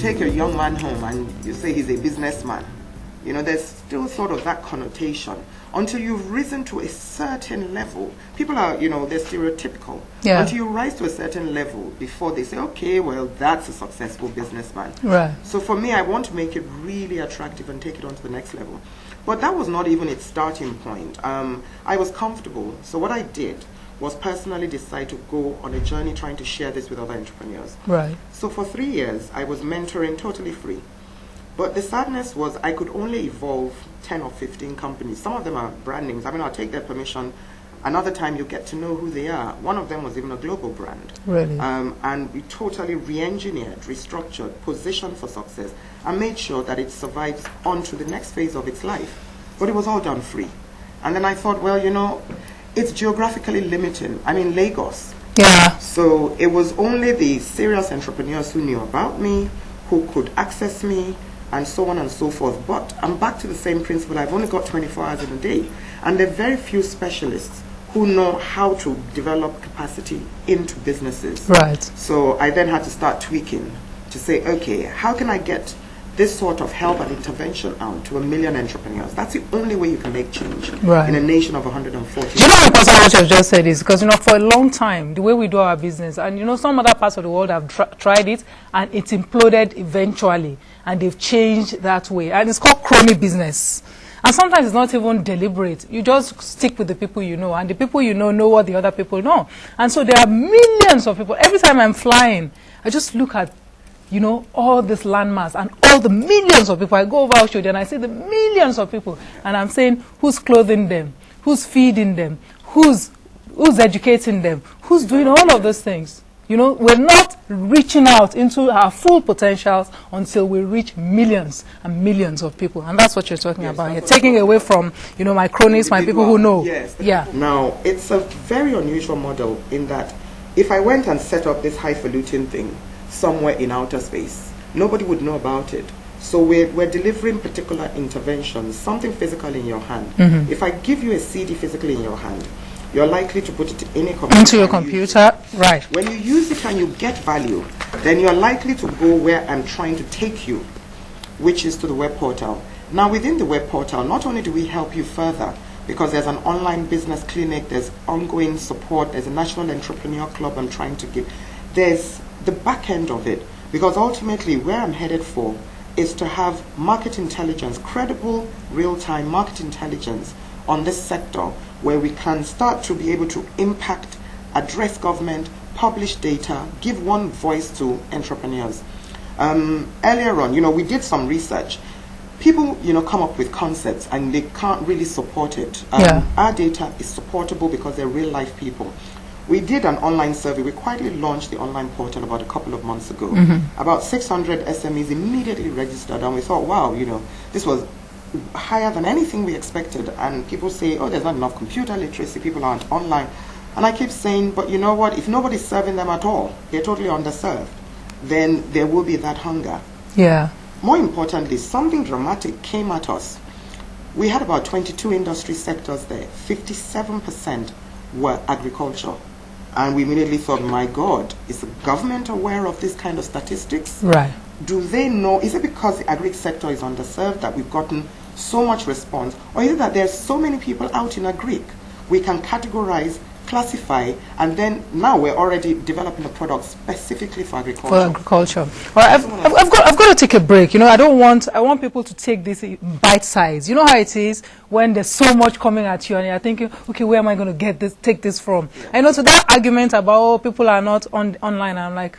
take a young man home and you say he's a businessman, you know, there's still sort of that connotation. Until you've risen to a certain level, people are, you know, they're stereotypical. Yeah. Until you rise to a certain level before they say, okay, well, that's a successful businessman. Right. So for me, I want to make it really attractive and take it on to the next level. But that was not even its starting point. I was comfortable. So what I did was personally decide to go on a journey trying to share this with other entrepreneurs. Right. So for 3 years, I was mentoring totally free. But the sadness was I could only evolve 10 or 15 companies. Some of them are brand names. I mean, I'll take their permission. Another time you get to know who they are. One of them was even a global brand. Really? And we totally re-engineered, restructured, positioned for success, and made sure that it survives on to the next phase of its life. But it was all done free. And then I thought, well, you know, it's geographically limiting. I'm in Lagos. Yeah. So it was only the serious entrepreneurs who knew about me, who could access me, and so on and so forth. But I'm back to the same principle. I've only got 24 hours in a day. And there are very few specialists who know how to develop capacity into businesses. Right. So I then had to start tweaking to say, okay, how can I get this sort of help and intervention out to 1 million entrepreneurs? That's the only way you can make change Right. in a nation of 140. Do you know how important what you've just said is? Because, you know, for a long time, the way we do our business, and, you know, some other parts of the world have tried it, and it's imploded eventually, and they've changed that way. And it's called crony business. And sometimes it's not even deliberate. You just stick with the people you know, and the people you know what the other people know. And so there are millions of people. Every time I'm flying, I just look at, you know, all this landmass and all the millions of people. I go over Oshodi and I see the millions of people, and I'm saying, who's clothing them? Who's feeding them? Who's educating them? Who's doing all of those things? You know, we're not reaching out into our full potentials until we reach millions and millions of people. And that's what you're talking about. You're taking away from, you know, my cronies, my people who know. Yes. Yeah. Now, it's a very unusual model in that if I went and set up this highfalutin thing somewhere in outer space, nobody would know about it. So we're delivering particular interventions, something physical in your hand. Mm-hmm. If I give you a CD physically in your hand, you're likely to put it in a computer. Into your computer, right. When you use it and you get value, then you're likely to go where I'm trying to take you, which is to the web portal. Now, within the web portal, not only do we help you further, because there's an online business clinic, there's ongoing support, there's a National Entrepreneur Club I'm trying to give. There's the back end of it, because ultimately where I'm headed for is to have market intelligence, credible real-time market intelligence on this sector, where we can start to be able to impact, address government, publish data, give one voice to entrepreneurs. Earlier on, you know, we did some research. People, you know, come up with concepts and they can't really support it. Our data is supportable because they're real life people. We did an online survey. We quietly launched the online portal about a couple of months ago. Mm-hmm. About 600 SMEs immediately registered, and we thought, wow, you know, this was higher than anything we expected. And people say, oh, there's not enough computer literacy, people aren't online. And I keep saying, but you know what, if nobody's serving them at all, they're totally underserved, then there will be that hunger. Yeah. More importantly, something dramatic came at us. We had about 22 industry sectors there. 57% were agriculture. And we immediately thought, my God, is the government aware of this kind of statistics? Right. Do they know, is it because the agri sector is underserved that we've gotten so much response? Or is it that there's so many people out in agri? We can categorize, classify, and then now we're already developing a product specifically for agriculture. For agriculture. Well, I've got to take a break. You know, I want people to take this bite size. You know how it is when there's so much coming at you and you're thinking, okay, where am I going to take this from? Yeah. I know, so that argument about, oh, people are not online, I'm like,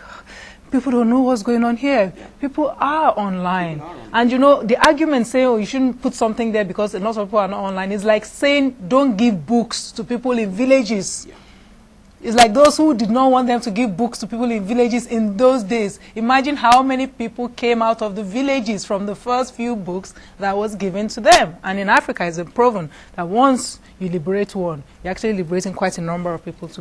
people don't know what's going on here. Yeah. People are online. And you know, the argument saying, oh, you shouldn't put something there because lots of people are not online is like saying, don't give books to people in villages. Yeah. It's like those who did not want them to give books to people in villages in those days. Imagine how many people came out of the villages from the first few books that was given to them. And in Africa, it's been proven that once you liberate one, you're actually liberating quite a number of people to